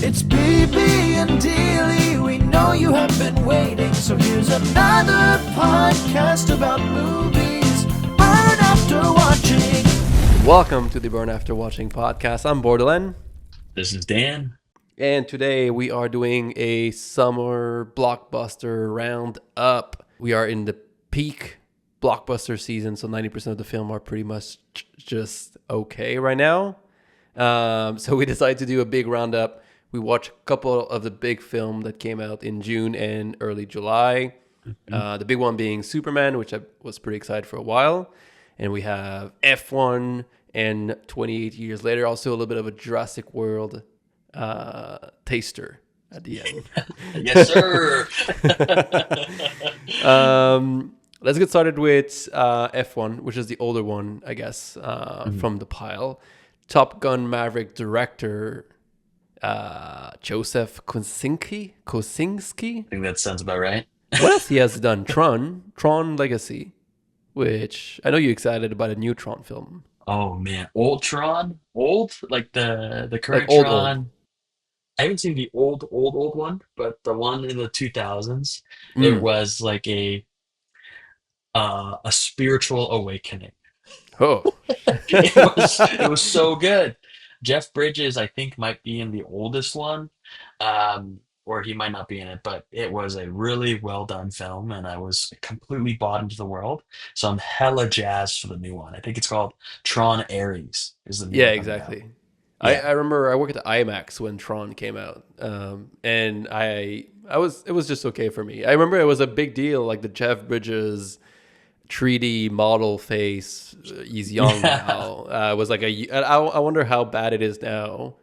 It's BB and Dealey, we know you have been waiting, so here's another podcast about movies, burn after watching. Welcome to the Burn After Watching podcast. I'm Borderland, This is Dan. and today we are doing a summer blockbuster roundup. We are in the peak blockbuster season, so 90% of the film are pretty much just okay right now. So we decided to do a big roundup. We watched a couple of the big film that came out in June and early July. The big one being Superman, which I was pretty excited for a while. And we have F1 and 28 years later, also a little bit of a Jurassic World taster at the end. Yes, sir. Let's get started with F1, which is the older one, I guess, from the pile. Top Gun Maverick director Joseph Kosinski. I think that sounds about right. What else he has done? Tron Legacy, which I know you're excited about a new Tron film. Oh man, old Tron, like the current Like old, Tron. old. I haven't seen the old one, but the one in the 2000s. It was like a spiritual awakening. Oh, It was so good. Jeff Bridges, I think, might be in the oldest one, or he might not be in it, but it was a really well done film, and I was completely bought into the world. So I'm hella jazzed for the new one. I think it's called Tron Ares. Is the new yeah, one coming out. exactly. Yeah. I remember I worked at the IMAX when Tron came out, and it was just okay for me. I remember it was a big deal, like the Jeff Bridges 3D model face. He's young now. It was like I wonder how bad it is now.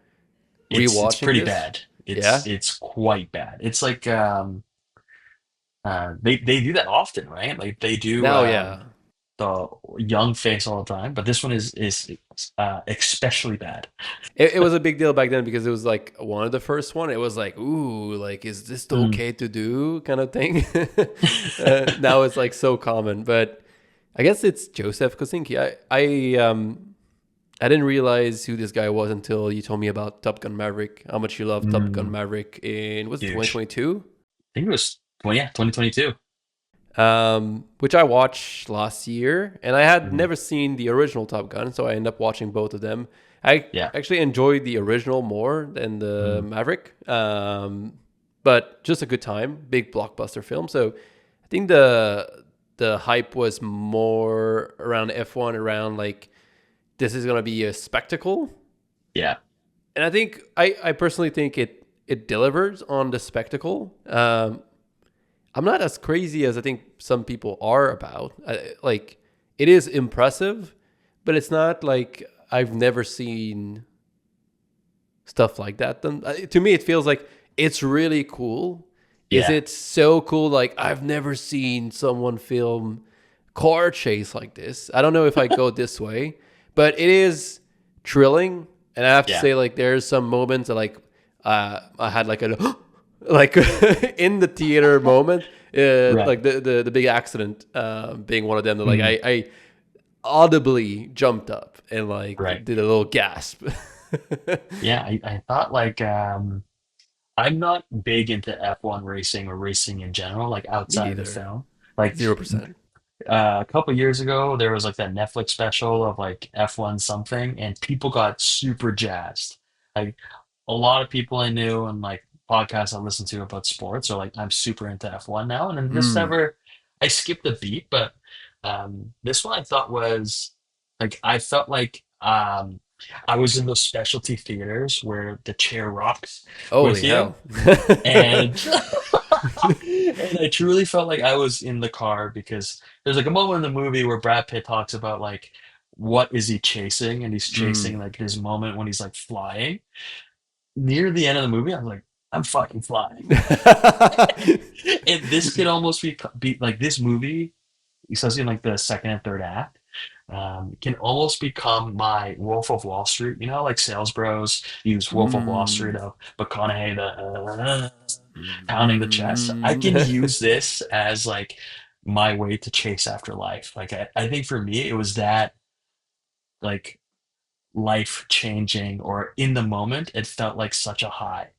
It's Rewatching pretty this? bad. Yeah? It's quite bad. It's like they do that often, right? Like they do Now, yeah. the young face all the time, but this one is especially bad. It was a big deal back then because it was like one of the first one. It was like, ooh, like, is this okay to do kind of thing? Now it's like so common, but I guess it's Joseph Kosinski. I didn't realize who this guy was until you told me about Top Gun Maverick, how much you love Top Gun Maverick in, was it Huge. 2022? I think it was 2022. Which I watched last year, and I had never seen the original Top Gun, so I ended up watching both of them. I Yeah. actually enjoyed the original more than the Maverick, but just a good time, big blockbuster film. So I think the hype was more around F1, around like this is gonna be a spectacle, Yeah. and I think I personally think it delivers on the spectacle. I'm not as crazy as I think some people are about. Like, it is impressive, but it's not like I've never seen stuff like that done. To me, it feels like it's really cool. Is Yeah. it so cool? Like, I've never seen someone film car chase like this. I don't know if I go this way, but it is thrilling. And I have to Yeah. say, like, there's some moments that, like, I had like a like in the theater moment, like the big accident being one of them. That like I audibly jumped up and like Right. did a little gasp. Yeah, I thought like I'm not big into F1 racing or racing in general, like outside of the either. film. Like 0%. a couple years ago, there was like that Netflix special of like F1 something, and people got super jazzed. Like a lot of people I knew and like podcasts I listen to about sports are like, I'm super into F1 now. And then this never, I skipped a beat, but this one I thought was like, I felt like I was in those specialty theaters where the chair rocks Holy with you. hell. And and I truly felt like I was in the car because there's like a moment in the movie where Brad Pitt talks about like what is he chasing, and he's chasing like this moment when he's like flying. Near the end of the movie, I was like, I'm fucking flying. And this could almost be like this movie, especially in like the second and third act, can almost become my Wolf of Wall Street. You know, like Sales Bros use Wolf of Wall Street of McConaughey, the pounding the chest. I can use this as like my way to chase after life. Like I think for me, it was that like life changing, or in the moment, it felt like such a high.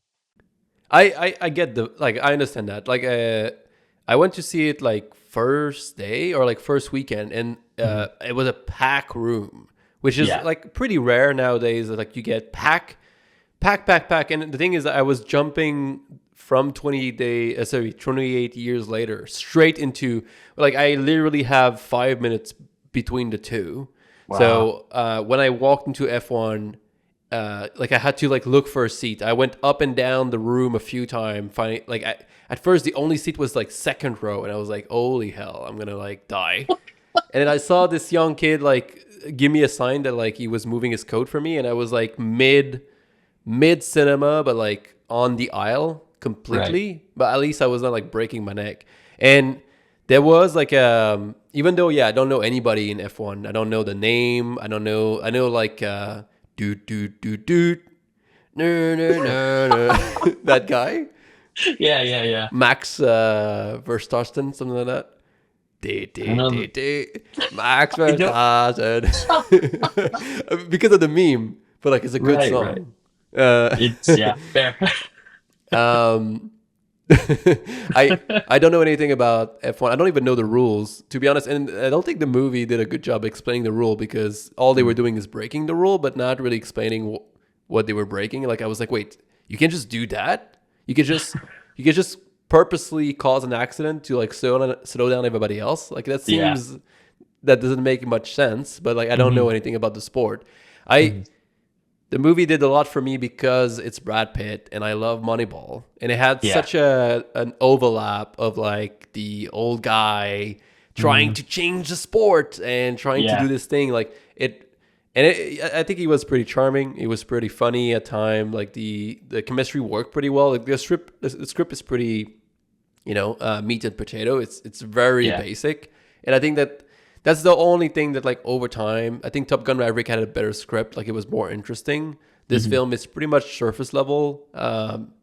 I get the like I understand that. Like I went to see it like first day or like first weekend, and it was a pack room, which is Yeah. like pretty rare nowadays. Like you get pack. And the thing is, I was jumping from 28 years later straight into like I literally have 5 minutes between the two. Wow. So when I walked into F1, like I had to like look for a seat. I went up and down the room a few times. Finding like at first the only seat was like second row, and I was like, holy hell, I'm gonna like die. And then I saw this young kid like give me a sign that like he was moving his coat for me, and I was like mid cinema, but like on the aisle completely. Right. But at least I was not like breaking my neck. And there was like even though I don't know anybody in F1. I don't know the name. I know like dude no that guy. Yeah. Max Verstappen, something like that. I know Max I know- Verstappen. Because of the meme, but like it's a good Right, song. right. Uh, It's fair. um, I don't know anything about F1. I don't even know the rules, to be honest. And I don't think the movie did a good job explaining the rule, because all they were doing is breaking the rule, but not really explaining what they were breaking. Like I was like, wait, you can just do that? You could just purposely cause an accident to like slow down everybody else? Like that Yeah. seems that doesn't make much sense. But like I don't know anything about the sport. The movie did a lot for me because it's Brad Pitt and I love Moneyball, and it had Yeah. such an overlap of like the old guy trying to change the sport and trying to Yeah. do this thing like it. And I think he was pretty charming. He was pretty funny at time. Like the chemistry worked pretty well. Like the script is pretty, meat and potato. It's very Yeah. basic, and I think that's the only thing that like over time, I think Top Gun Maverick had a better script. Like it was more interesting. This film is pretty much surface level.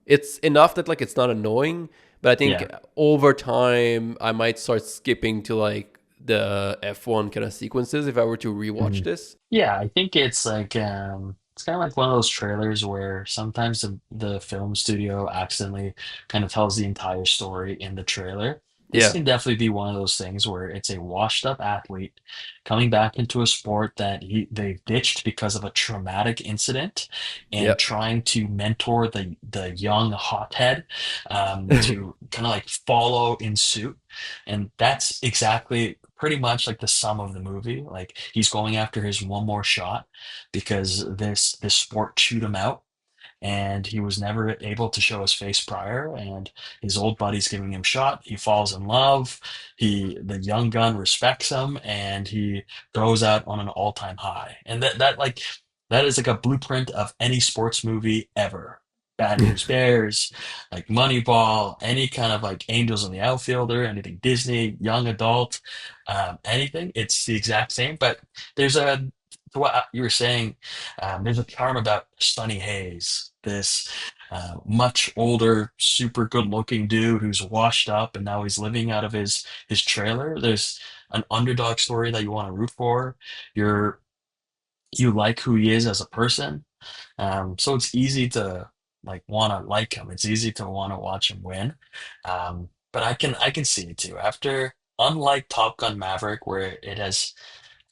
It's enough that like it's not annoying, but I think over time I might start skipping to like the F1 kind of sequences if I were to rewatch this. Yeah, I think it's like it's kind of like one of those trailers where sometimes the film studio accidentally kind of tells the entire story in the trailer. This Yeah. can definitely be one of those things where it's a washed up athlete coming back into a sport that they ditched because of a traumatic incident and Yep. trying to mentor the young hothead to kind of like follow in suit. And that's exactly pretty much like the sum of the movie. Like he's going after his one more shot because this sport chewed him out, and he was never able to show his face prior, and his old buddy's giving him shot. He falls in love. The young gun respects him, and he goes out on an all-time high. And that is like a blueprint of any sports movie ever. Bad News Bears, like Moneyball, any kind of like Angels in the Outfielder, anything Disney, young adult, anything. It's the exact same. But there's a to what you were saying, there's a charm about Sonny Hayes, this much older, super good-looking dude who's washed up and now he's living out of his trailer. There's an underdog story that you want to root for. You're you like who he is as a person, so it's easy to want to like him. It's easy to want to watch him win. But I can see it too. After, unlike Top Gun Maverick, where it has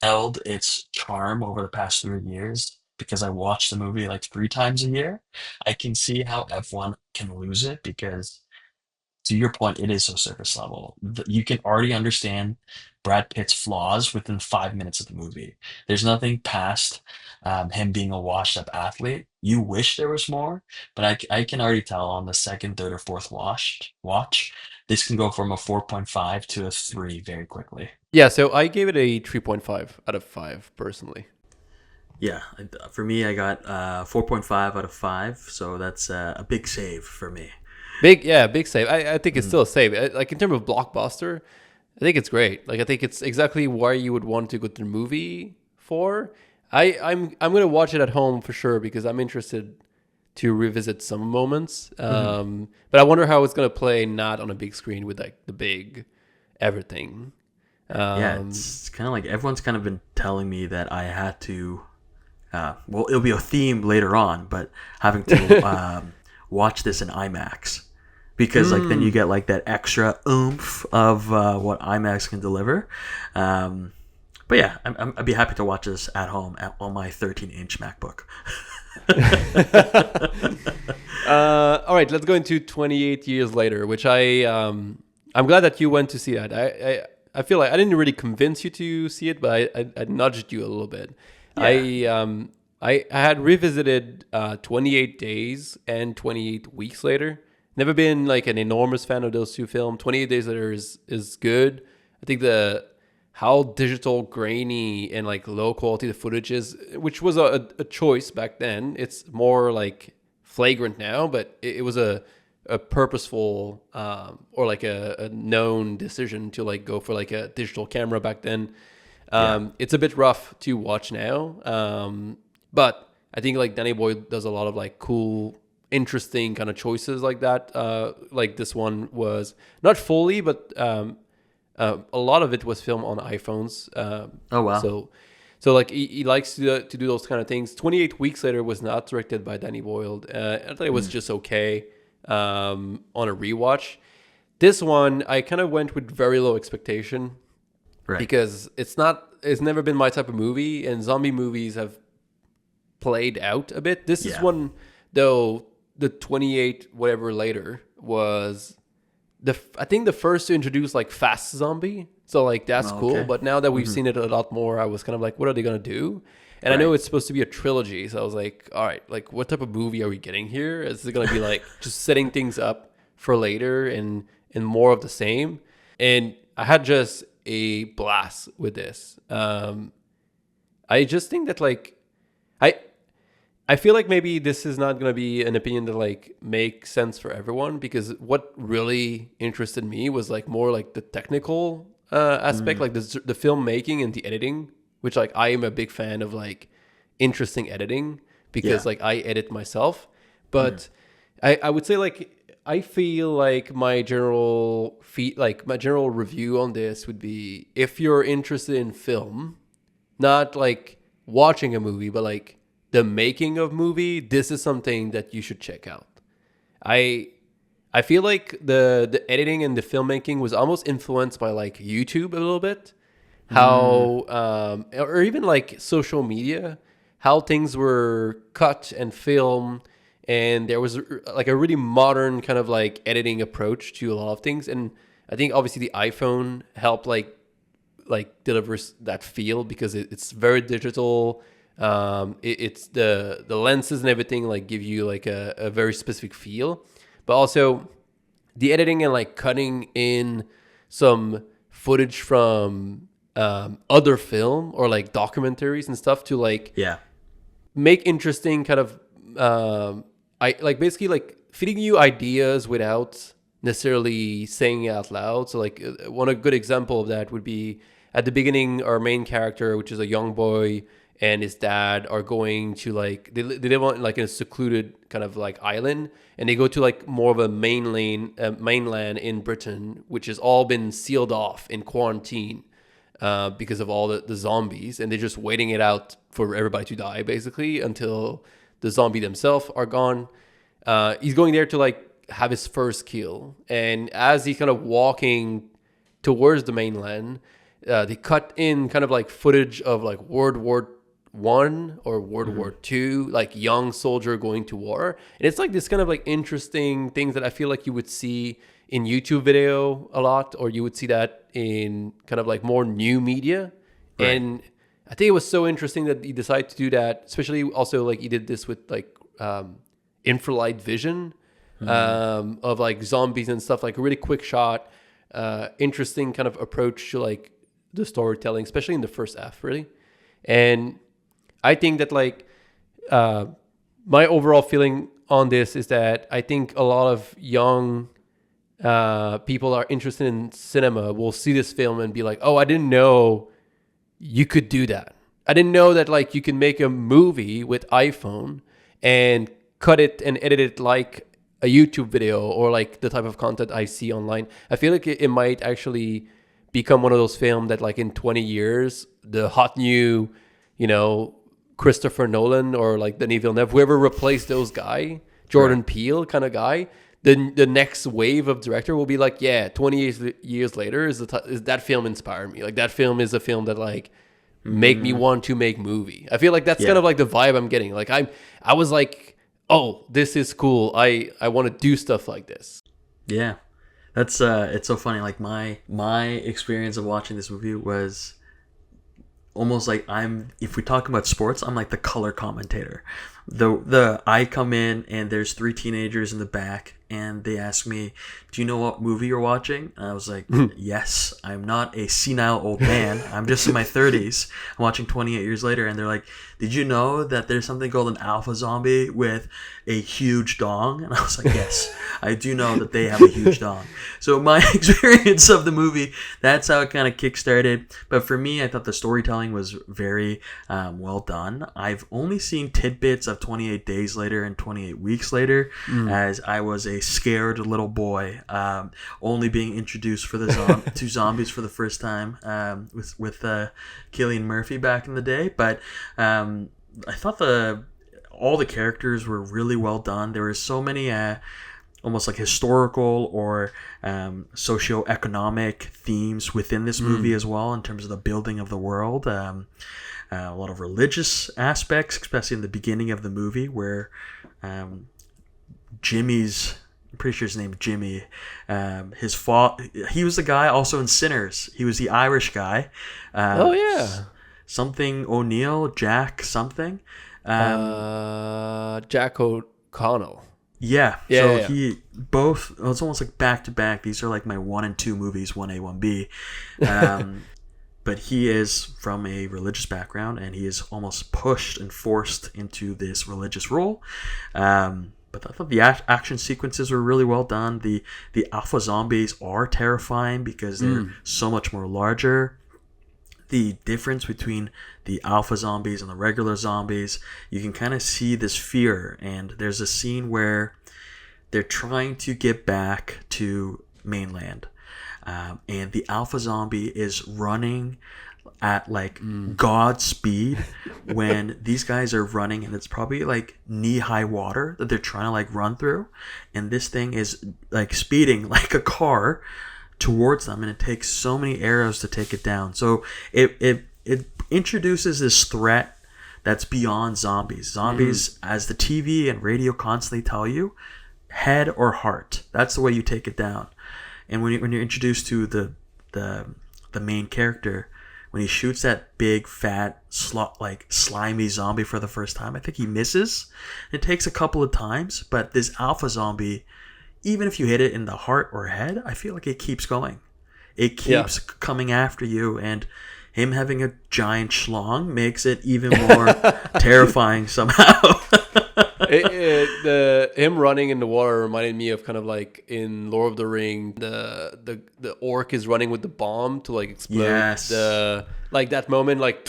held its charm over the past 3 years, because I watch the movie like 3 times a year, I can see how F1 can lose it because, to your point, it is so surface level. You can already understand Brad Pitt's flaws within 5 minutes of the movie. There's nothing past him being a washed up athlete. You wish there was more, but I can already tell on the second, third, or fourth watch, this can go from a 4.5 to a 3 very quickly. Yeah, so I gave it a 3.5 out of 5 personally. Yeah, for me, I got 4.5 out of 5, so that's a big save for me. Big save. I think it's still a save. Like in terms of blockbuster, I think it's great. Like I think it's exactly why you would want to go to the movie for. I'm gonna watch it at home for sure because I'm interested to revisit some moments. But I wonder how it's gonna play not on a big screen with like the big everything. Yeah, it's kind of like everyone's kind of been telling me that I had to. Well, it'll be a theme later on, but having to watch this in IMAX. Because like then you get like that extra oomph of what IMAX can deliver. But yeah, I'd be happy to watch this at home on my 13-inch MacBook. All right, let's go into 28 years later, which I'm glad that you went to see that. I feel like I didn't really convince you to see it, but I nudged you a little bit. Yeah. I had revisited 28 Days and 28 Weeks Later. Never been like an enormous fan of those two films. 28 Days Later is good. I think how digital, grainy, and like low quality the footage is, which was a choice back then. It's more like flagrant now, but it was a purposeful or like a known decision to like go for like a digital camera back then. It's a bit rough to watch now, but I think like Danny Boyle does a lot of like cool, interesting kind of choices like that. Like this one was not fully, but a lot of it was filmed on iPhones. Oh wow! So like he likes to do those kind of things. 28 Weeks Later was not directed by Danny Boyle. I thought it was just okay on a rewatch. This one I kind of went with very low expectation, right? Because it's never been my type of movie, and zombie movies have played out a bit. This is one though. The 28 whatever later was I think the first to introduce like fast zombie. So like that's cool. But now that we've seen it a lot more, I was kind of like, what are they gonna do? And I know it's supposed to be a trilogy, so I was like, all right, like what type of movie are we getting here? Is it gonna be like just setting things up for later and more of the same? And I had just a blast with this. I just think that like I feel like maybe this is not going to be an opinion that like makes sense for everyone, because what really interested me was like more like the technical aspect, like the filmmaking and the editing, which like I am a big fan of like interesting editing because like I edit myself. But I would say like I feel like my general review on this would be, if you're interested in film, not like watching a movie, but like the making of movie, this is something that you should check out. I feel like the editing and the filmmaking was almost influenced by like YouTube a little bit, how or even like social media, how things were cut and filmed, and there was like a really modern kind of like editing approach to a lot of things. And I think obviously the iPhone helped like delivers that feel, because it's very digital. It's the lenses and everything like give you like a very specific feel, but also the editing and like cutting in some footage from other film or like documentaries and stuff to like make interesting kind of basically like feeding you ideas without necessarily saying it out loud. So like a good example of that would be at the beginning, our main character, which is a young boy, and his dad are going to like they live on like in a secluded kind of like island, and they go to like more of a mainland in Britain, which has all been sealed off in quarantine because of all the zombies, and they're just waiting it out for everybody to die basically until the zombie themselves are gone. He's going there to like have his first kill, and as he's kind of walking towards the mainland, they cut in kind of like footage of like World War I or World War II, like young soldier going to war. And it's like this kind of like interesting things that I feel like you would see in YouTube video a lot, or you would see that in kind of like more new media. Right. And I think it was so interesting that he decided to do that, especially also like he did this with like infrared vision of like zombies and stuff, like a really quick shot, interesting kind of approach to like the storytelling, especially in the first half, really. And I think that like my overall feeling on this is that I think a lot of young people are interested in cinema will see this film and be like, oh, I didn't know you could do that. I didn't know that like you can make a movie with iPhone and cut it and edit it like a YouTube video or like the type of content I see online. I feel like it might actually become one of those films that like in 20 years, the hot new, Christopher Nolan or like Denis Villeneuve, whoever replaced those guys, Jordan Peele kind of guy, the next wave of director will be like, yeah, 20 years later is that film inspired me. Like that film is a film that like make me want to make movie. I feel like that's kind of like the vibe I'm getting. Like I was like, oh, this is cool. I want to do stuff like this. Yeah. That's it's so funny. Like my experience of watching this movie was almost like if we talk about sports, I'm like the color commentator. I come in and there's 3 teenagers in the back and they ask me, do you know what movie you're watching? And I was like, yes, I'm not a senile old man. I'm just in my 30s. I'm watching 28 years later. And they're like, did you know that there's something called an alpha zombie with a huge dong? And I was like, yes, I do know that they have a huge dong. So my experience of the movie, that's how it kind of kickstarted. But for me, I thought the storytelling was very well done. I've only seen tidbits of 28 Days Later and 28 Weeks Later, as I was a scared little boy, only being introduced for the to zombies for the first time with Cillian Murphy back in the day. But I thought all the characters were really well done. There were so many almost like historical or socioeconomic themes within this movie as well, in terms of the building of the world. A lot of religious aspects, especially in the beginning of the movie, where Jimmy's, I'm pretty sure his name Jimmy, his he was the guy also in Sinners. He was the Irish guy. Something O'Neill, Jack something. Jack O'Connell. Yeah. He both. It's almost like back to back. These are like my 1 and 2 movies, 1A, 1B. But he is from a religious background, and he is almost pushed and forced into this religious role. But I thought the action sequences were really well done. The alpha zombies are terrifying because they're so much more larger. The difference between the alpha zombies and the regular zombies, you can kind of see this fear. And there's a scene where they're trying to get back to mainland. And the alpha zombie is running at like God speed when these guys are running, and it's probably like knee-high water that they're trying to like run through, and this thing is like speeding like a car towards them, and it takes so many arrows to take it down. So it introduces this threat that's beyond zombies. As the TV and radio constantly tell you, head or heart, that's the way you take it down. And when you're introduced to the main character, when he shoots that big fat slimy zombie for the first time, I think he misses. It takes a couple of times, but this alpha zombie, even if you hit it in the heart or head, I feel like it keeps going. It keeps coming after you, and him having a giant schlong makes it even more terrifying somehow. Him running in the water reminded me of kind of like in Lord of the Ring, the orc is running with the bomb to like explode. Yes. Like that moment, like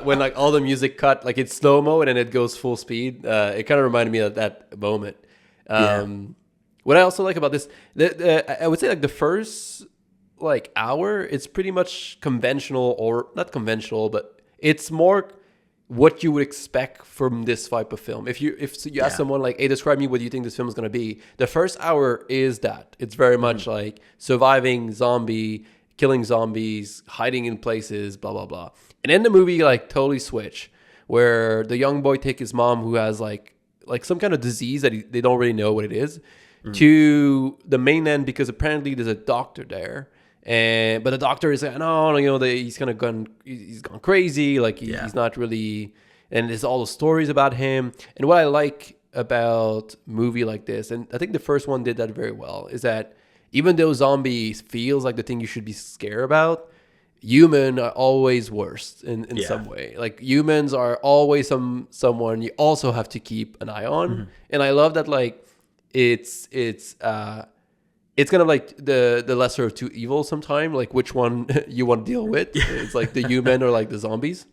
when like all the music cut, like it's slow-mo and then it goes full speed. It kind of reminded me of that moment. What I also like about this, I would say like the first like hour, it's pretty much conventional, or not conventional, but it's more what you would expect from this type of film. If you ask someone like, hey, describe me what you think this film is going to be, the first hour is that. It's very much like surviving killing zombies, hiding in places, blah, blah, blah. And then the movie like totally switch, where the young boy take his mom who has like some kind of disease that they don't really know what it is, to the mainland, because apparently there's a doctor there. But the doctor is like, no, he's gone crazy. Like he's not really, and there's all the stories about him. And what I like about movie like this, and I think the first one did that very well, is that even though zombies feels like the thing you should be scared about, human are always worst in some way. Like humans are always someone you also have to keep an eye on. And I love that like it's kind of like the lesser of two evils sometimes, like which one you want to deal with. It's like the human or like the zombies.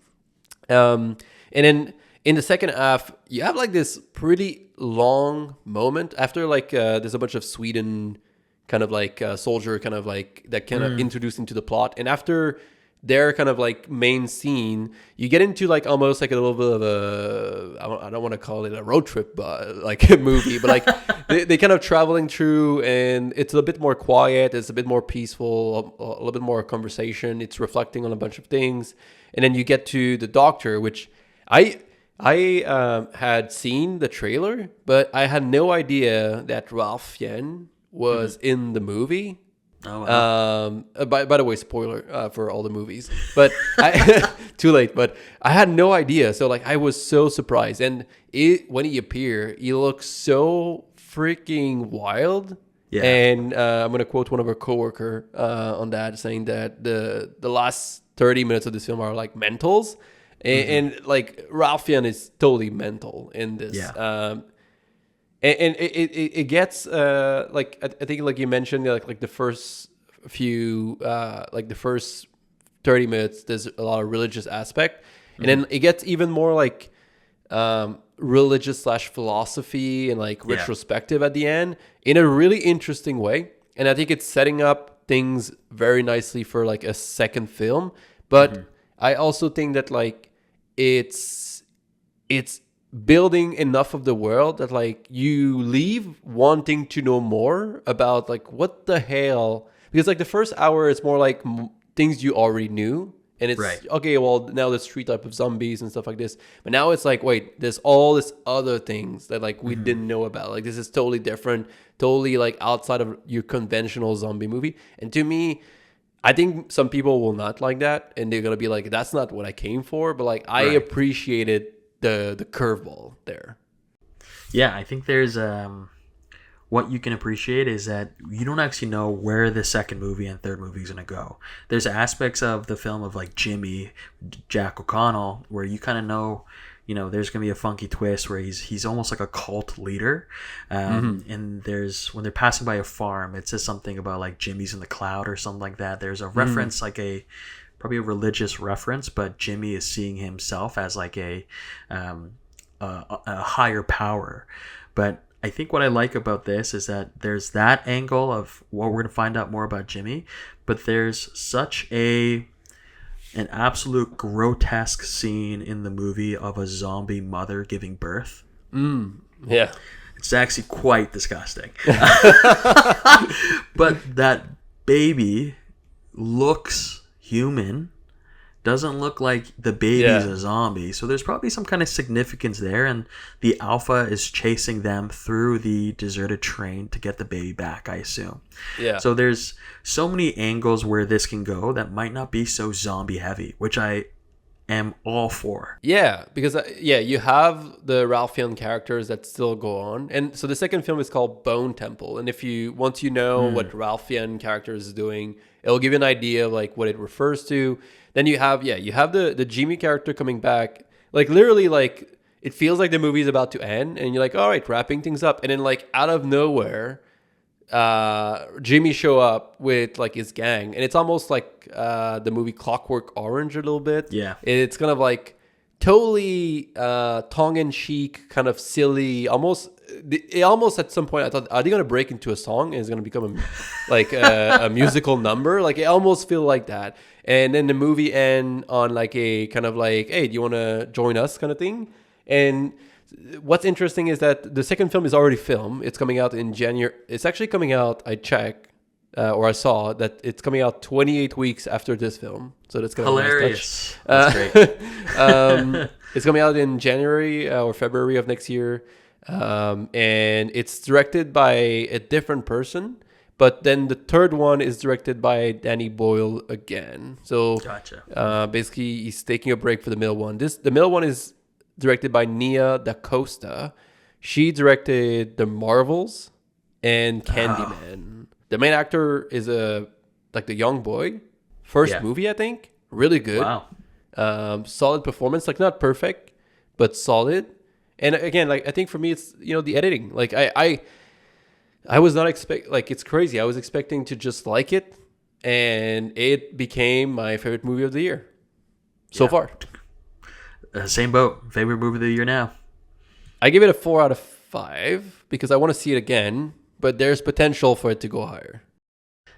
And then in the second half, you have like this pretty long moment after like there's a bunch of Sweden kind of like soldier kind of like that kind of introduced into the plot. And after their kind of like main scene, you get into like almost like a little bit of I don't want to call it a road trip, but like a movie, but like they kind of traveling through, and it's a bit more quiet, it's a bit more peaceful, a little bit more conversation. It's reflecting on a bunch of things, and then you get to the doctor, which I had seen the trailer, but I had no idea that Ralph Fiennes was in the movie. Oh, wow. By the way, spoiler for all the movies, but too late. But I had no idea, so like I was so surprised. And when he appeared, he looked so freaking wild. Yeah. And I'm gonna quote one of our coworker on that, saying that the last 30 minutes of this film are like mentals, and like Ralph Fiennes is totally mental in this. Yeah. And it gets like I think like you mentioned like the first few like the first 30 minutes there's a lot of religious aspect, and then it gets even more like religious / philosophy and like retrospective at the end in a really interesting way, and I think it's setting up things very nicely for like a second film. But I also think that like it's building enough of the world that like you leave wanting to know more about like what the hell, because like the first hour is more like things you already knew, and it's okay, well now there's 3 types of zombies and stuff like this, but now it's like, wait, there's all this other things that like we didn't know about, like this is totally different, totally like outside of your conventional zombie movie. And to me, I think some people will not like that, and they're gonna be like, that's not what I came for, but like I appreciated the curveball there. Yeah, I think there's what you can appreciate is that you don't actually know where the second movie and third movie is going to go. There's aspects of the film of like Jimmy, Jack O'Connell, where you kind of know, you know, there's going to be a funky twist where he's almost like a cult leader. And there's, when they're passing by a farm, it says something about like Jimmy's in the cloud or something like that. There's a reference, like probably a religious reference, but Jimmy is seeing himself as like a higher power. But I think what I like about this is that there's that angle of what we're going to find out more about Jimmy, but there's such an absolute grotesque scene in the movie of a zombie mother giving birth. Yeah. It's actually quite disgusting. But that baby looks human, doesn't look like the baby's a zombie, so there's probably some kind of significance there, and the alpha is chasing them through the deserted train to get the baby back, I assume. So there's so many angles where this can go that might not be so zombie heavy, which I am all for. Because you have the Ralph Fiennes characters that still go on, and so the second film is called Bone Temple, and if you once you know what Ralph Fiennes character is doing, it'll give you an idea of like what it refers to. Then you have the Jimmy character coming back, like literally like it feels like the movie is about to end, and you're like, all right, wrapping things up, and then like out of nowhere Jimmy show up with like his gang, and it's almost like the movie Clockwork Orange a little bit. It's kind of like totally tongue-in-cheek, kind of silly, almost at some point I thought, are they gonna break into a song and it's gonna become a musical number? Like it almost feel like that. And then the movie end on like a kind of like, hey, do you want to join us kind of thing? And what's interesting is that the second film is already filmed. It's coming out in January. It's actually coming out, I checked, or I saw that it's coming out 28 weeks after this film. So that's kind of hilarious. That's great. It's coming out in January or February of next year. And it's directed by a different person. But then the third one is directed by Danny Boyle again. So basically, he's taking a break for the middle one. The middle one is directed by Nia Da Costa. She directed The Marvels and Candyman. The main actor is like the young boy. First movie, I think. Really good. Wow. Solid performance. Like not perfect, but solid. And again, like I think for me, it's the editing. Like I was not it's crazy. I was expecting to just like it, and it became my favorite movie of the year so far. Same boat. Favorite movie of the year now. I give it a 4 out of 5 because I want to see it again, but there's potential for it to go higher.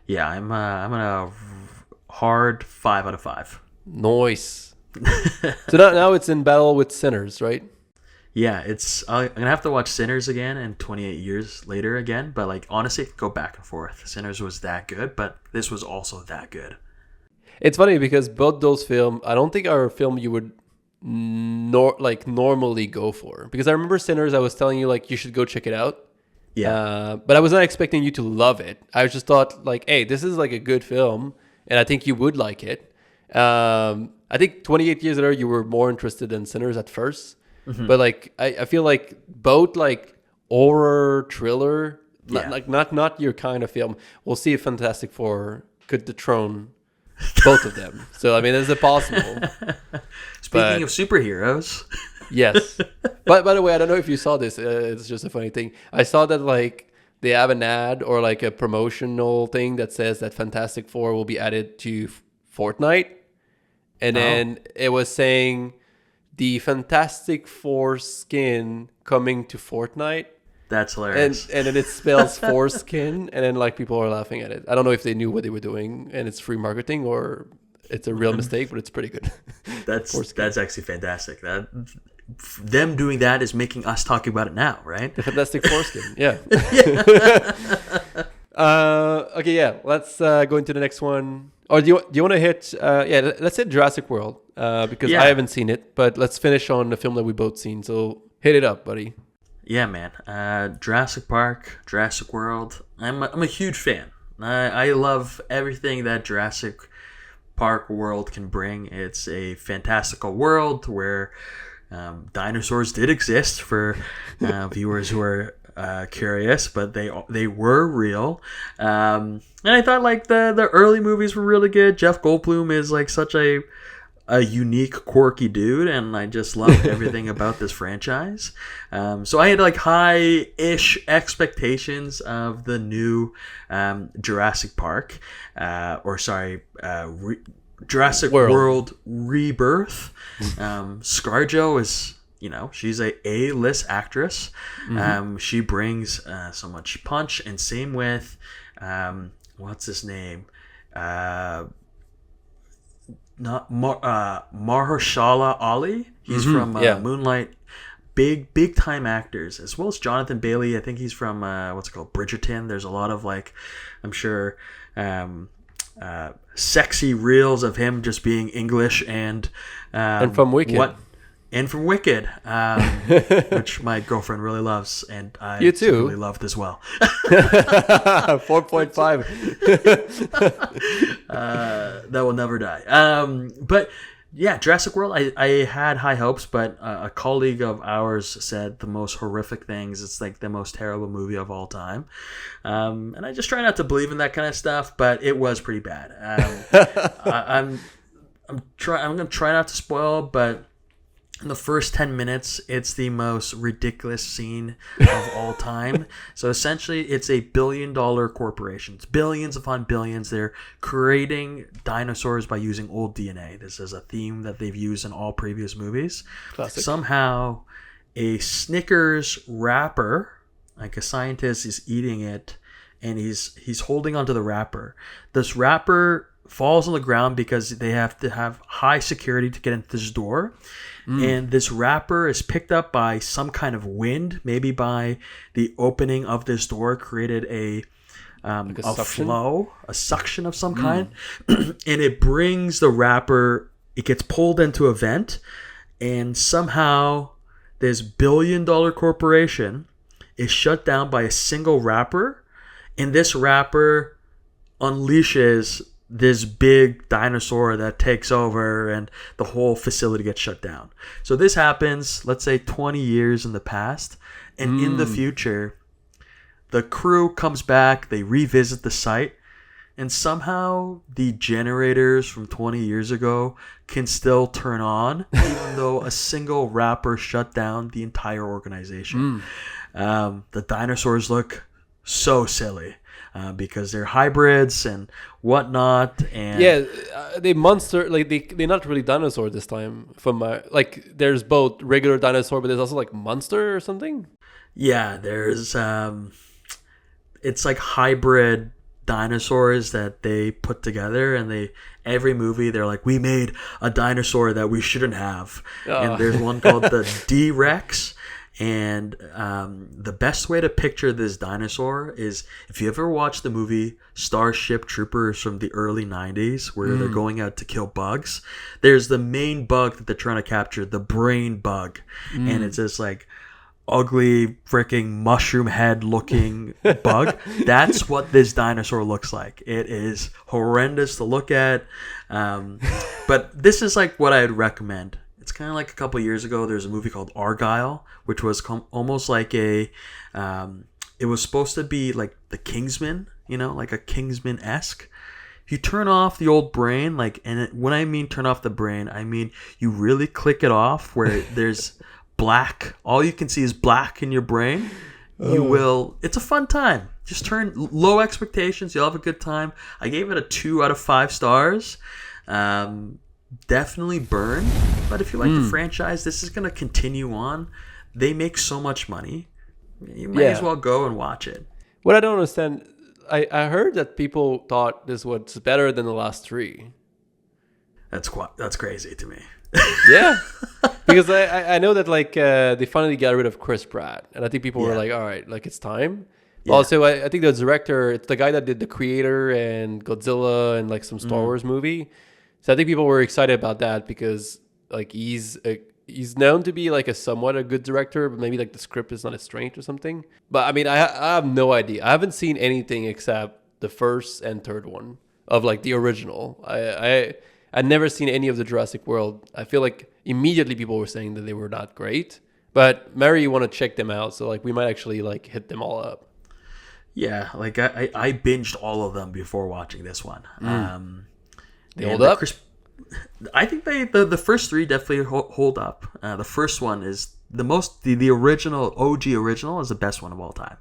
Yeah, I'm gonna hard 5 out of 5. Nice. So now it's in battle with Sinners, right? Yeah, I'm gonna have to watch Sinners again and 28 years later again. But like honestly, go back and forth. Sinners was that good, but this was also that good. It's funny because both those films, I don't think are a film you would normally go for. Because I remember Sinners, I was telling you like you should go check it out. Yeah. But I was not expecting you to love it. I just thought like, hey, this is like a good film, and I think you would like it. I think 28 years later, you were more interested in Sinners at first. Mm-hmm. But like, I feel like both like horror, thriller, like not your kind of film. We'll see if Fantastic Four could dethrone both of them. So I mean, is it possible? Speaking of superheroes, yes. But by the way, I don't know if you saw this. It's just a funny thing. I saw that like they have an ad or like a promotional thing that says that Fantastic Four will be added to Fortnite, and then it was saying the Fantastic Four skin coming to Fortnite. That's hilarious. And then it spells foreskin, and then like people are laughing at it. I don't know if they knew what they were doing, and it's free marketing or it's a real mistake, but it's pretty good. That's actually fantastic. Them doing that is making us talking about it now, right? The Fantastic Foreskin, yeah. Okay, yeah. Let's go into the next one. Or do you want to hit? Let's hit Jurassic World because I haven't seen it, but let's finish on the film that we both seen. So hit it up, buddy. Yeah, man. Jurassic Park, Jurassic World. I'm a huge fan. I love everything that Jurassic Park world can bring. It's a fantastical world where dinosaurs did exist for viewers who are curious, but they were real. And I thought like the early movies were really good. Jeff Goldblum is like such a unique, quirky dude, and I just love everything about this franchise. So I had like high-ish expectations of the new Jurassic Park, Jurassic World Rebirth. ScarJo is, she's a A-list actress. Mm-hmm. She brings so much punch, and same with what's his name? Not Mahershala Ali. He's from Moonlight. Big time actors, as well as Jonathan Bailey. I think he's from Bridgerton. There's a lot of like, I'm sure, sexy reels of him just being English and from Wicked. And from Wicked, which my girlfriend really loves, and I really loved as well. 4.5. That will never die. But yeah, Jurassic World, I had high hopes, but a colleague of ours said the most horrific things. It's like the most terrible movie of all time. And I just try not to believe in that kind of stuff, but it was pretty bad. I'm going to try not to spoil, but in the first 10 minutes, it's the most ridiculous scene of all time. So essentially, it's a billion-dollar corporation. It's billions upon billions. They're creating dinosaurs by using old DNA. This is a theme that they've used in all previous movies. Classic. Somehow, a Snickers wrapper, like a scientist, is eating it, and he's holding onto the wrapper. This wrapper falls on the ground because they have to have high security to get into this door. And this wrapper is picked up by some kind of wind, maybe by the opening of this door created a flow, a suction of some kind. And it brings the wrapper, it gets pulled into a vent, and somehow this billion-dollar corporation is shut down by a single wrapper, and this wrapper unleashes this big dinosaur that takes over, and the whole facility gets shut down. So this happens, let's say 20 years in the past, and in the future, the crew comes back, they revisit the site, and somehow the generators from 20 years ago can still turn on, even though a single wrapper shut down the entire organization. The dinosaurs look so silly. Because they're hybrids and whatnot, and they monster, like they're not really dinosaur this time. From like there's both regular dinosaur, but there's also like monster or something. Yeah, there's it's like hybrid dinosaurs that they put together, and every movie they're like, we made a dinosaur that we shouldn't have. And there's one called the D-Rex. And the best way to picture this dinosaur is if you ever watched the movie Starship Troopers from the early 90s, where they're going out to kill bugs, there's the main bug that they're trying to capture, the brain bug. And it's this like ugly freaking mushroom head looking bug. That's what this dinosaur looks like. It is horrendous to look at. But this is like what I'd recommend. It's kind of like a couple years ago, there's a movie called Argyle, which was almost like it was supposed to be like the Kingsman, like a Kingsman-esque. If you turn off the old brain, when I mean turn off the brain, I mean you really click it off where there's black. All you can see is black in your brain. It's a fun time. Just turn low expectations. You'll have a good time. I gave it a 2 out of 5 stars. Definitely burn, but if you like the franchise, this is going to continue on. They make so much money, you might as well go and watch it. What I don't understand, I heard that people thought this was better than the last 3. That's crazy to me. Yeah, because I know that they finally got rid of Chris Pratt, and I think people were like, all right, it's time. Yeah. Also, I think the director, it's the guy that did The Creator and Godzilla and some Star Wars movie. So I think people were excited about that because he's known to be a somewhat a good director, but maybe the script is not as strange or something. But I mean, I have no idea. I haven't seen anything except the first and third one of the original. I'd never seen any of the Jurassic World. I feel like immediately people were saying that they were not great. But Mary, you want to check them out, so we might actually hit them all up. Yeah, I binged all of them before watching this one. They hold up? I think the first 3 definitely hold up. The first one is the original, OG original is the best one of all time.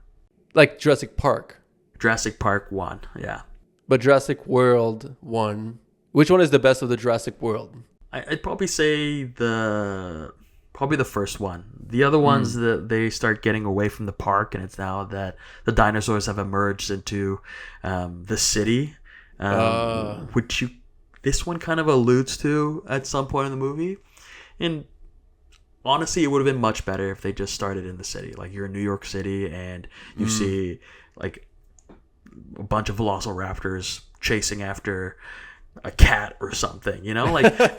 Like Jurassic Park. Jurassic Park 1, yeah. But Jurassic World 1, which one is the best of the Jurassic World? I'd probably say probably the first one. The other ones, they start getting away from the park, and it's now that the dinosaurs have emerged into the city, which this one kind of alludes to at some point in the movie. And honestly, it would have been much better if they just started in the city. You're in New York City and you see a bunch of velociraptors chasing after a cat or something,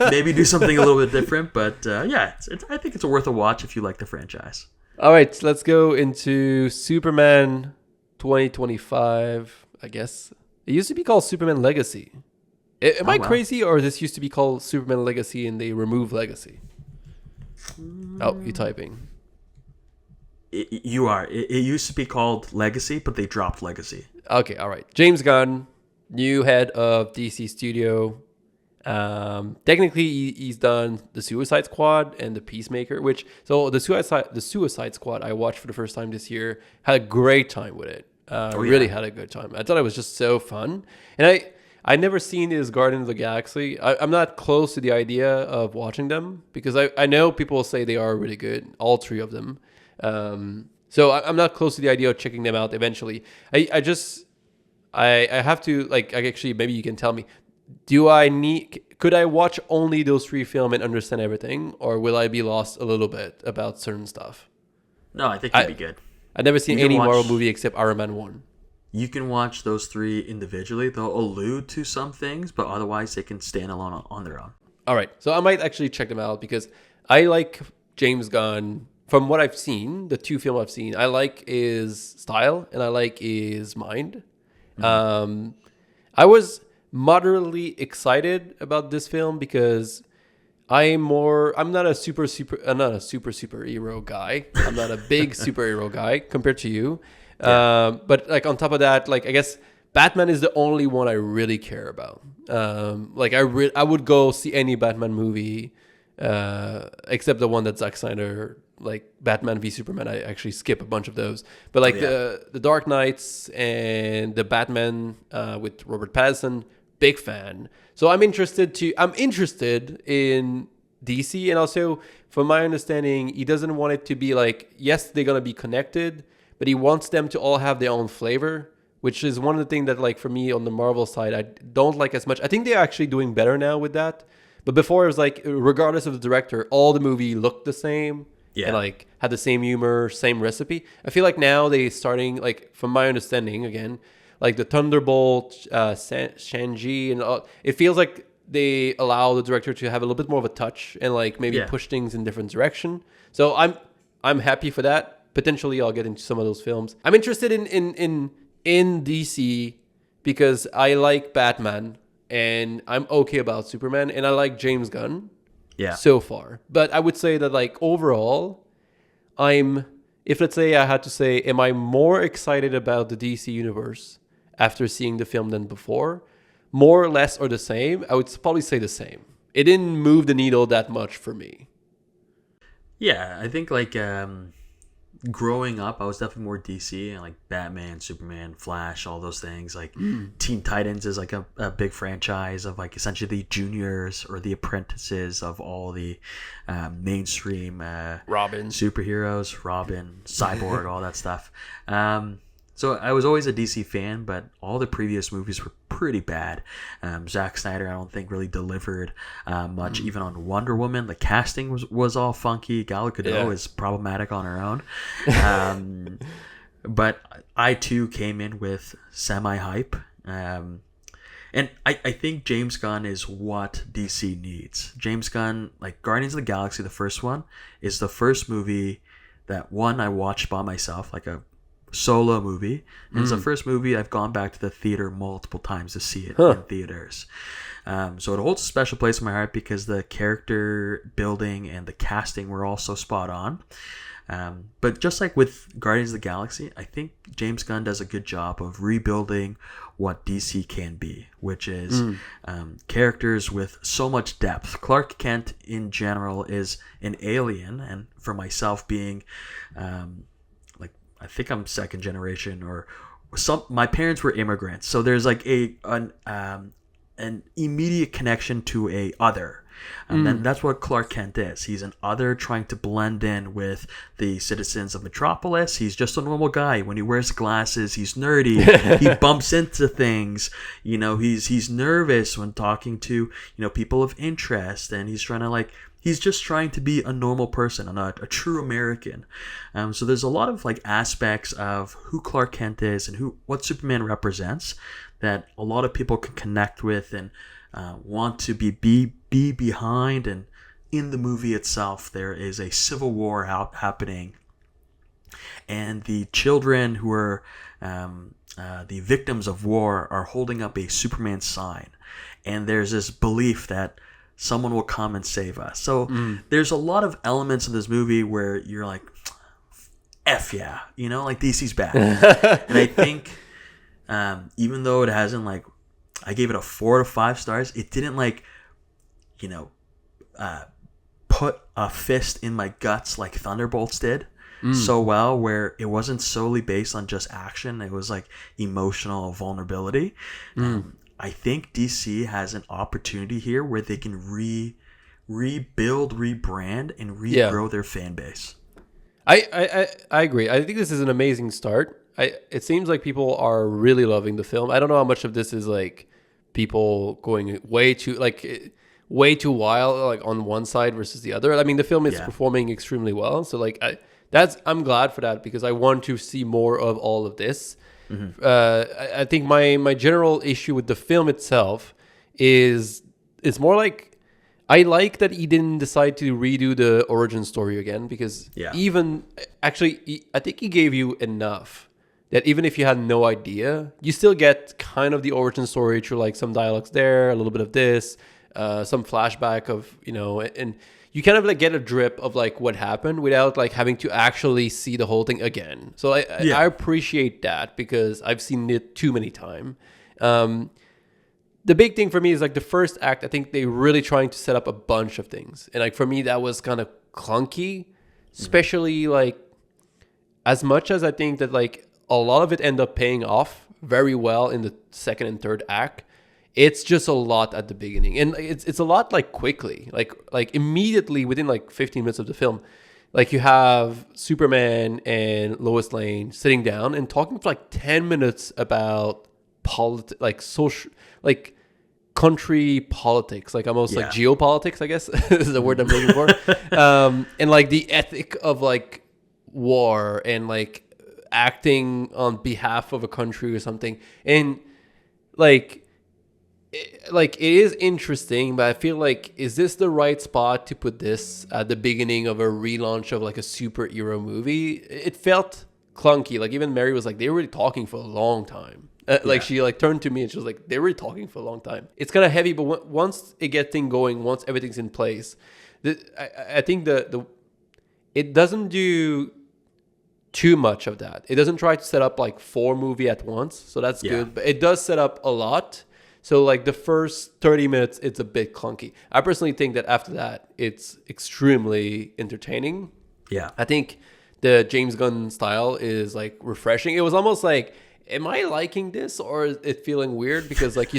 maybe do something a little bit different. But I think it's worth a watch if you like the franchise. All right, let's go into Superman 2025, I guess. It used to be called Superman Legacy. Am I crazy, or this used to be called Superman Legacy and they removed Legacy? Oh, you're typing. You are. It used to be called Legacy, but they dropped Legacy. Okay, all right. James Gunn, new head of DC Studio. Technically, he's done the Suicide Squad and the Peacemaker, the Suicide Squad I watched for the first time this year. Had a great time with it. Really had a good time. I thought it was just so fun, and I never seen his Guardians of the Galaxy. I'm not close to the idea of watching them because I know people say they are really good, all 3 of them. So I'm not close to the idea of checking them out eventually. I have to actually maybe you can tell me, could I watch only those 3 films and understand everything, or will I be lost a little bit about certain stuff? No, I think you'd be good. I've never seen any Marvel movie except Iron Man 1. You can watch those 3 individually. They'll allude to some things, but otherwise they can stand alone on their own. All right. So I might actually check them out because I like James Gunn. From what I've seen, the 2 films I've seen, I like his style and I like his mind. I was moderately excited about this film because I'm not a superhero guy. I'm not a big superhero guy compared to you. Yeah. But on top of that, I guess Batman is the only one I really care about. I would go see any Batman movie, except the one that Zack Snyder, Batman v Superman. I actually skip a bunch of those. But the Dark Knights and the Batman with Robert Pattinson, big fan. So I'm interested in DC, and also from my understanding, he doesn't want it to be yes, they're gonna be connected, but he wants them to all have their own flavor. which is one of the things that, like, for me on the Marvel side, I don't like as much. I think they're actually doing better now with that. But before, it was like, regardless of the director, all the movie looked the same. Yeah. And, like, had the same humor, same recipe. I feel like now they starting, like, from my understanding, again, like the Thunderbolt, Shang-Chi, and all, it feels like they allow the director to have a little bit more of a touch and, like, maybe push things in different direction. So I'm happy for that. Potentially, I'll get into some of those films. I'm interested in DC because I like Batman and I'm okay about Superman and I like James Gunn. Yeah. So far. But I would say that, like, overall, if let's say I had to say, am I more excited about the DC universe after seeing the film than before? More or less or the same? I would probably say the same. It didn't move the needle that much for me. Yeah, I think, like, growing up, I was definitely more DC and, like, Batman, Superman, Flash, all those things. Like, Teen Titans is, like, a big franchise of, like, essentially the juniors or the apprentices of all the mainstream Robin. superheroes, Robin, Cyborg, all that stuff. So I was always a DC fan, but all the previous movies were pretty bad. Zack Snyder, I don't think, really delivered much. Even on Wonder Woman, the casting was all funky. Gal Gadot is problematic on her own. But I, too, came in with semi-hype. And I think James Gunn is what DC needs. James Gunn, like Guardians of the Galaxy, the first one, is the first movie that, one, I watched by myself, like a solo movie, and it's the first movie I've gone back to the theater multiple times to see it in theaters. So it holds a special place in my heart because the character building and the casting were all so spot on. But just like with Guardians of the Galaxy, I think James Gunn does a good job of rebuilding what DC can be, which is characters with so much depth. Clark Kent in general is an alien, and for myself being I think I'm second generation, or my parents were immigrants, so there's like an immediate connection to a other, and then that's what Clark Kent is. He's an other trying to blend in with the citizens of Metropolis. He's just a normal guy. When he wears glasses, he's nerdy. He bumps into things. You know, he's nervous when talking to people of interest, and he's trying to he's just trying to be a normal person and a true American. So there's a lot of aspects of who Clark Kent is and what Superman represents that a lot of people can connect with and want to be behind. And in the movie itself, there is a civil war happening, and the children who are the victims of war are holding up a Superman sign, and there's this belief that someone will come and save us. So there's a lot of elements in this movie where you're like, F yeah, DC's bad. And I think even though it hasn't I gave it a 4 to 5 stars, it didn't put a fist in my guts like Thunderbolts did so well, where it wasn't solely based on just action. It was emotional vulnerability. I think DC has an opportunity here where they can rebuild, rebrand, and regrow their fan base. I agree. I think this is an amazing start. It seems like people are really loving the film. I don't know how much of this is people going way too wild on one side versus the other. I mean, the film is performing extremely well, so I'm glad for that because I want to see more of all of this. I think my general issue with the film itself is it's more I like that he didn't decide to redo the origin story again because I think he gave you enough that even if you had no idea, you still get kind of the origin story through some dialogues there, a little bit of this, some flashback of, and you kind of get a drip of what happened without having to actually see the whole thing again. So I appreciate that because I've seen it too many times. The big thing for me is the first act. I think they're really trying to set up a bunch of things, and for me that was kind of clunky, especially as much as I think that a lot of it ended up paying off very well in the second and third act. It's just a lot at the beginning, and it's a lot quickly, immediately within 15 minutes of the film, like you have Superman and Lois Lane sitting down and talking for like 10 minutes about like social, like country politics, like almost like geopolitics, I guess is the word I'm looking for. And like the ethic of like war and like acting on behalf of a country or something. And like it is interesting, but I feel like, is this the right spot to put this at the beginning of a relaunch of like a superhero movie? It felt clunky. Like even Mary was like, they were talking for a long time. Like she like turned to me and she was like, they were talking for a long time. It's kind of heavy, but once it gets thing going, once everything's in place, I think it doesn't do too much of that. It doesn't try to set up like 4 movies at once, so that's good. But it does set up a lot. So like the first 30 minutes, it's a bit clunky. I personally think that after that, it's extremely entertaining. Yeah. I think the James Gunn style is like refreshing. It was almost like, am I liking this or is it feeling weird? Because like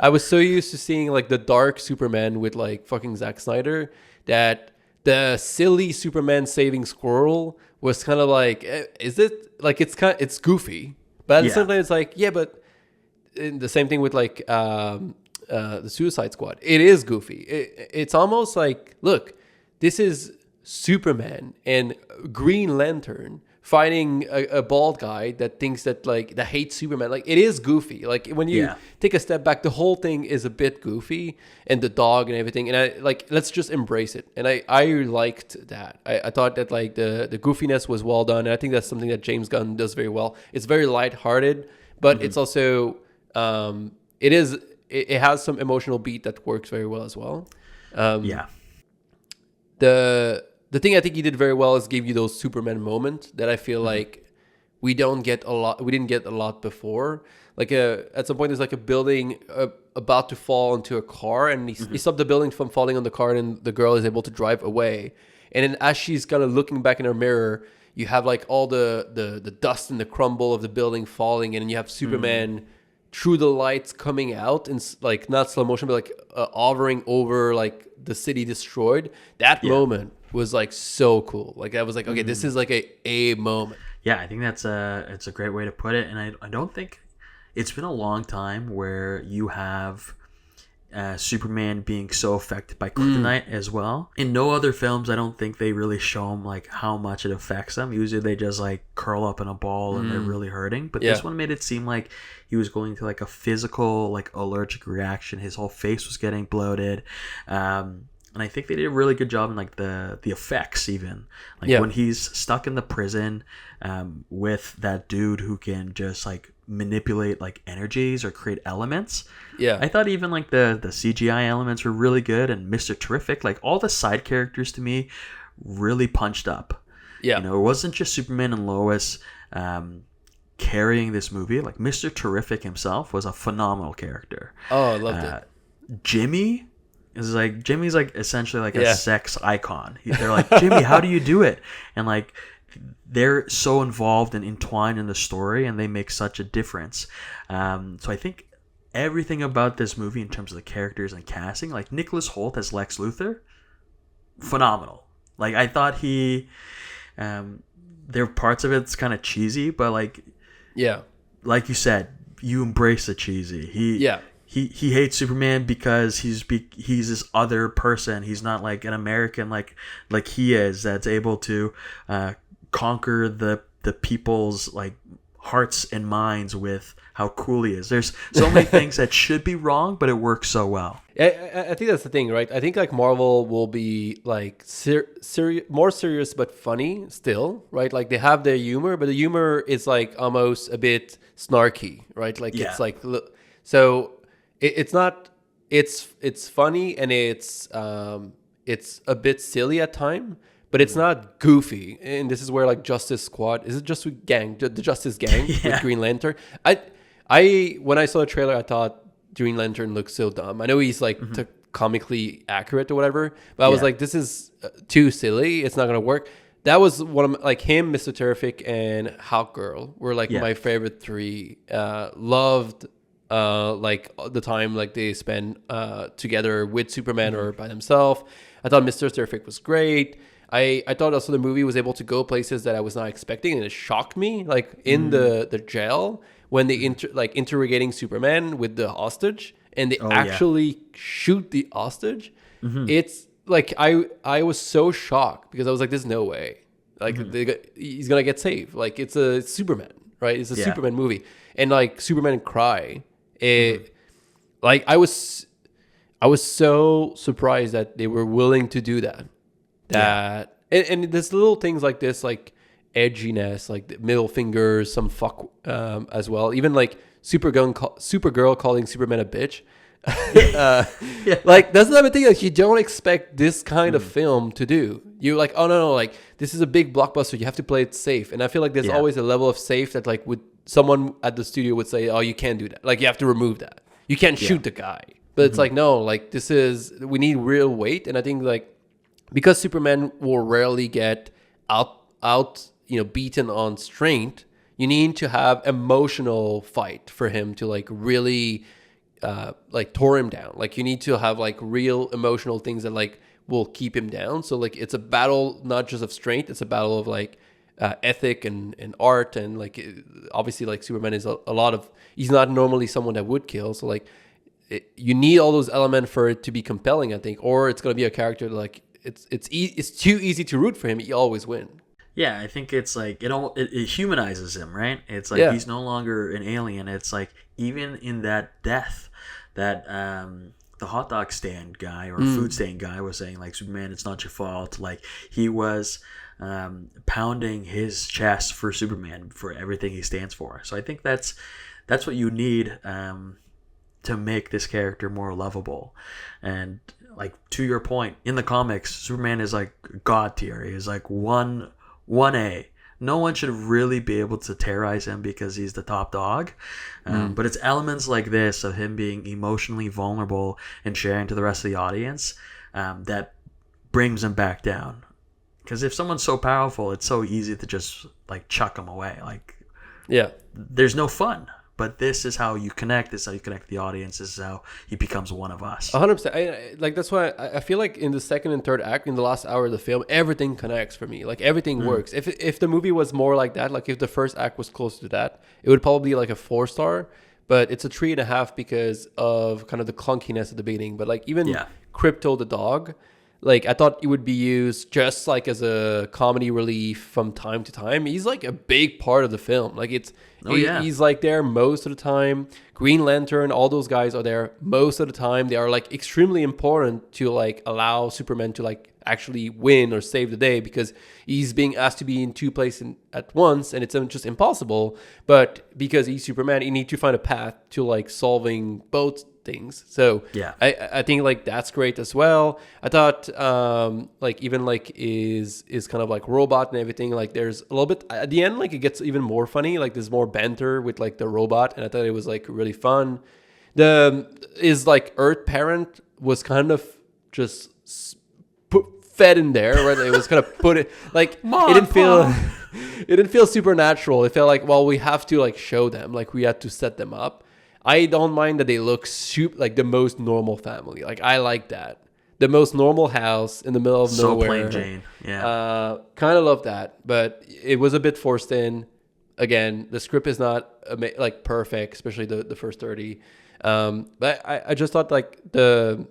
I was so used to seeing like the dark Superman with like fucking Zack Snyder that the silly Superman saving squirrel was kind of like, is it like, it's goofy, but at the same time it's like, yeah, but the same thing with like the Suicide Squad. It is goofy. It's almost like, look, this is Superman and Green Lantern fighting a bald guy that thinks that like that hates Superman. Like it is goofy. Like when you take a step back, the whole thing is a bit goofy, and the dog and everything. And I like, let's just embrace it. And I liked that. I thought that like the goofiness was well done. And I think that's something that James Gunn does very well. It's very lighthearted, but it's also it has some emotional beat that works very well as well. The thing I think he did very well is give you those Superman moments that I feel like we didn't get a lot before. Like at some point there's like a building about to fall into a car, and he stopped the building from falling on the car, and the girl is able to drive away. And then as she's kind of looking back in her mirror, you have like all the dust and the crumble of the building falling, and you have Superman through the lights coming out in like not slow motion, but like hovering over like the city destroyed. That moment was like so cool. Like I was like, okay, this is like a moment. Yeah, I think it's a great way to put it. And I don't think it's been a long time where you have Superman being so affected by kryptonite as well. In no other films, I don't think they really show him like how much it affects them. Usually they just like curl up in a ball and they're really hurting. But this one made it seem like he was going to like a physical like allergic reaction. His whole face was getting bloated. And I think they did a really good job in like the effects even. Like when he's stuck in the prison with that dude who can just like manipulate like energies or create elements. Yeah. I thought even like the CGI elements were really good, and Mr. Terrific, like all the side characters to me really punched up. Yeah. You know, it wasn't just Superman and Lois carrying this movie. Like Mr. Terrific himself was a phenomenal character. Oh, I loved it. Jimmy's like essentially like a sex icon. They're like, Jimmy, how do you do it? And like they're so involved and entwined in the story, and they make such a difference. So I think everything about this movie in terms of the characters and casting, like Nicholas Hoult as Lex Luthor, phenomenal. Like I thought there are parts of it's kind of cheesy, but like you said, you embrace the cheesy. He hates Superman because he's this other person. He's not like an American like he is, that's able to conquer the people's like hearts and minds with how cool he is. There's so many things that should be wrong, but it works so well. I think that's the thing, right? I think like Marvel will be like more serious but funny still, right? Like they have their humor, but the humor is like almost a bit snarky, right? Like it's like so. It's not. It's funny, and it's a bit silly at time, but it's not goofy. And this is where like Justice Squad, is it just with the Justice Gang with Green Lantern? I when I saw the trailer, I thought Green Lantern looked so dumb. I know he's like comically accurate or whatever, but I was like, this is too silly. It's not gonna work. That was one of like him, Mr. Terrific, and Hawkgirl were like my favorite 3. Loved. Like the time like they spend together with Superman or by themselves. I thought Mr. Terrific was great. I thought also the movie was able to go places that I was not expecting, and it shocked me. Like in the jail when they interrogating Superman with the hostage, and they actually shoot the hostage. It's like I was so shocked because I was like, "There's no way, like he's gonna get saved." Like it's Superman, right? It's a Superman movie, and like Superman cry. Like I was so surprised that they were willing to do that. And there's little things like this, like edginess, like the middle fingers, some fuck as well. Even like Supergirl calling Superman a bitch. Like that's another thing that you don't expect this kind of film to do. You're like, oh no, like this is a big blockbuster. You have to play it safe. And I feel like there's always a level of safe that like someone at the studio would say, oh, you can't do that. Like you have to remove that. You can't shoot the guy. But it's like, no, like we need real weight. And I think like because Superman will rarely get out, beaten on strength, you need to have emotional fight for him to like really like tore him down. Like you need to have like real emotional things that like will keep him down. So like it's a battle not just of strength, it's a battle of like ethic and art, and like obviously like Superman is a lot of, he's not normally someone that would kill. So like you need all those elements for it to be compelling, I think, or it's gonna be a character that, like it's too easy to root for him. He always win. Yeah, I think it's like it humanizes him, right? It's like he's no longer an alien. It's like even in that death, that the hot dog stand guy or food stand guy was saying like, Superman, it's not your fault. Like he was pounding his chest for Superman, for everything he stands for. So I think that's what you need to make this character more lovable. And like to your point, in the comics, Superman is like god tier. He is like 1A. No one should really be able to terrorize him because he's the top dog. But it's elements like this of him being emotionally vulnerable and sharing to the rest of the audience that brings him back down. Because if someone's so powerful, it's so easy to just like chuck him away. Like, there's no fun. But this is how you connect. This is how you connect with the audience. This is how he becomes one of us. 100%. Like that's why I feel like in the second and third act, in the last hour of the film, everything connects for me. Like everything works. If the movie was more like that, like if the first act was closer to that, it would probably be like a 4-star. But it's a 3.5 because of kind of the clunkiness at the beginning. But like even Crypto the dog, like I thought it would be used just like as a comedy relief from time to time. He's like a big part of the film. Like he's like there most of the time. Green Lantern, all those guys are there most of the time. They are like extremely important to like allow Superman to like actually win or save the day, because he's being asked to be in two places at once and it's just impossible. But because he's Superman, he needs to find a path to like solving both things. So I think like that's great as well. I thought like even like is kind of like robot and everything, like there's a little bit at the end, like it gets even more funny, like there's more banter with like the robot, and I thought it was like really fun. Is like Earth Parent was kind of just fed in there, right? It was kind of put it like it didn't feel supernatural. It felt like, well, we have to like show them, like we had to set them up. I don't mind that they look like the most normal family. Like I like that. The most normal house in the middle of nowhere. So plain Jane. Yeah. Kind of love that, but it was a bit forced in. Again, the script is not like perfect, especially the first 30. But I just thought like the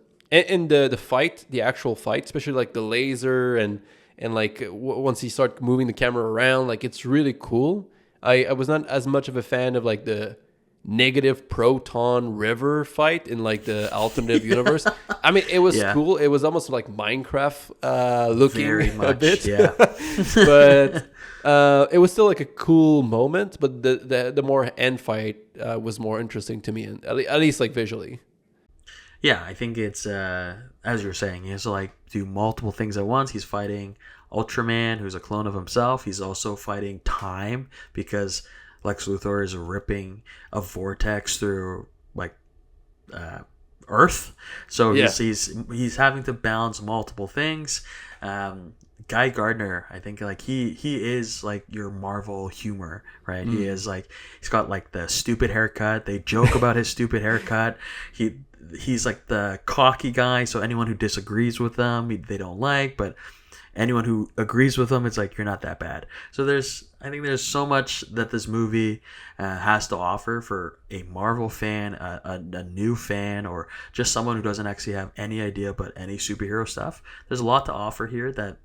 fight, the actual fight, especially like the laser and like once you start moving the camera around, like it's really cool. I was not as much of a fan of like the negative proton river fight in like the alternative universe. I mean, it was cool. It was almost like Minecraft looking very much, a bit, but it was still like a cool moment. But the more end fight was more interesting to me, and at least like visually. Yeah, I think it's as you're saying, he has to like do multiple things at once. He's fighting Ultraman, who's a clone of himself. He's also fighting time because Lex Luthor is ripping a vortex through like Earth, so he's having to balance multiple things. Guy Gardner, I think like he is like your Marvel humor, right? He is like, he's got like the stupid haircut. They joke about his stupid haircut. He's like the cocky guy, so anyone who disagrees with them they don't like, but anyone who agrees with him, it's like, you're not that bad. So I think there's so much that this movie has to offer for a Marvel fan, a new fan, or just someone who doesn't actually have any idea about any superhero stuff. There's a lot to offer here that,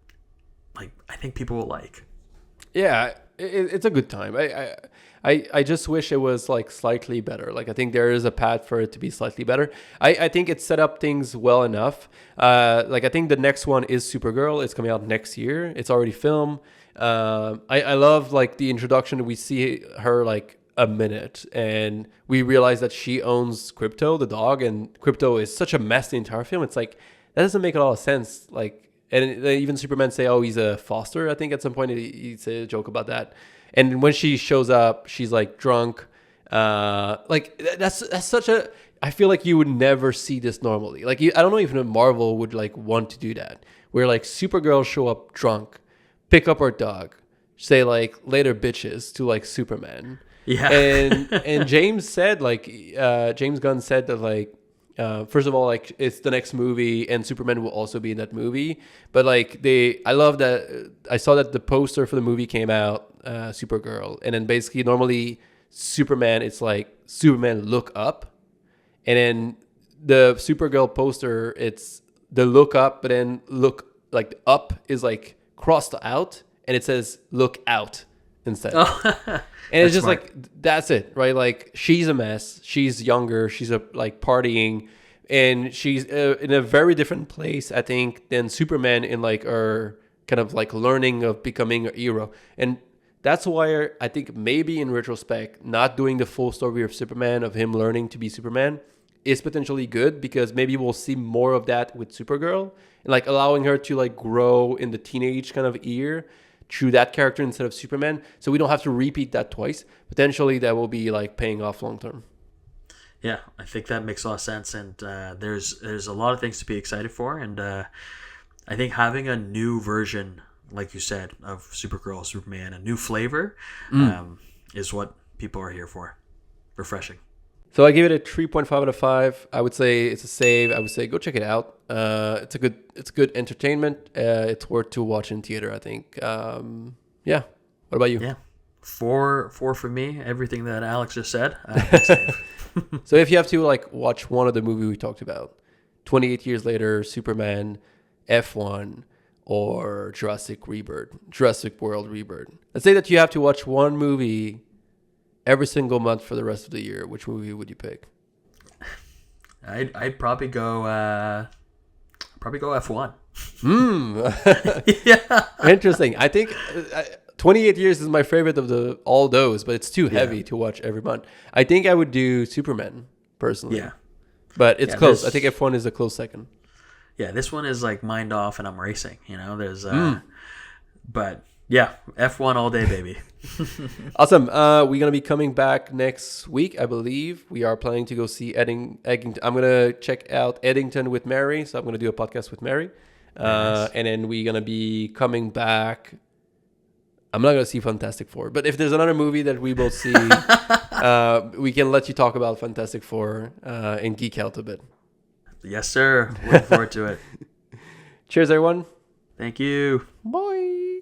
like, I think people will like. Yeah, it's a good time. I just wish it was like slightly better. Like, I think there is a path for it to be slightly better. I think it set up things well enough. Like, I think the next one is Supergirl. It's coming out next year. It's already filmed. I love like the introduction. We see her like a minute, and we realize that she owns Crypto, the dog, and Crypto is such a mess the entire film. It's like, that doesn't make a lot of sense. Like, and even Superman say, "Oh, he's a foster." I think at some point he said a joke about that. And when she shows up, she's like drunk. Like, that's such a. I feel like you would never see this normally. Like, I don't know if Marvel would like want to do that, where like Supergirl show up drunk, pick up her dog, say like later bitches to like Superman. Yeah. And James said like James Gunn said that like. First of all, like, it's the next movie, and Superman will also be in that movie. But like, I love that. I saw that the poster for the movie came out, Supergirl, and then basically normally Superman, it's like Superman look up, and then the Supergirl poster, it's the look up, but then look like up is like crossed out, and it says look out instead. Oh. And it's just smart. like, that's it, right? Like, she's a mess. She's younger. She's like partying, and she's in a very different place, I think, than Superman in like her kind of like learning of becoming a hero. And that's why I think maybe in retrospect, not doing the full story of Superman, of him learning to be Superman, is potentially good, because maybe we'll see more of that with Supergirl, and like allowing her to like grow in the teenage kind of year through that character instead of Superman, so we don't have to repeat that twice. Potentially that will be like paying off long term. Yeah, I think that makes a lot of sense, and there's a lot of things to be excited for, and I think having a new version, like you said, of Supergirl, Superman, a new flavor, is what people are here for. Refreshing. So I give it a 3.5 out of 5. I would say it's a save. I would say go check it out. It's good entertainment. It's worth to watch in theater, I think. Yeah. What about you? Yeah. 4 for me. Everything that Alex just said. So if you have to like watch one of the movie we talked about, 28 years later, Superman, F1, or Jurassic World Rebirth. Let's say that you have to watch one movie every single month for the rest of the year. Which movie would you pick? I'd probably go F1. Yeah. Interesting. I think 28 years is my favorite of all those, but it's too heavy to watch every month. I think I would do Superman personally. Yeah. But it's close. I think F1 is a close second. Yeah, this one is like mind off and I'm racing, there's but yeah, F1 all day, baby. Awesome. We're going to be coming back next week, I believe. We are planning to go see Eddington. I'm going to check out Eddington with Mary. So I'm going to do a podcast with Mary. Nice. And then we're going to be coming back. I'm not going to see Fantastic Four. But if there's another movie that we both see, we can let you talk about Fantastic Four and geek out a bit. Yes, sir. Looking forward to it. Cheers, everyone. Thank you. Bye.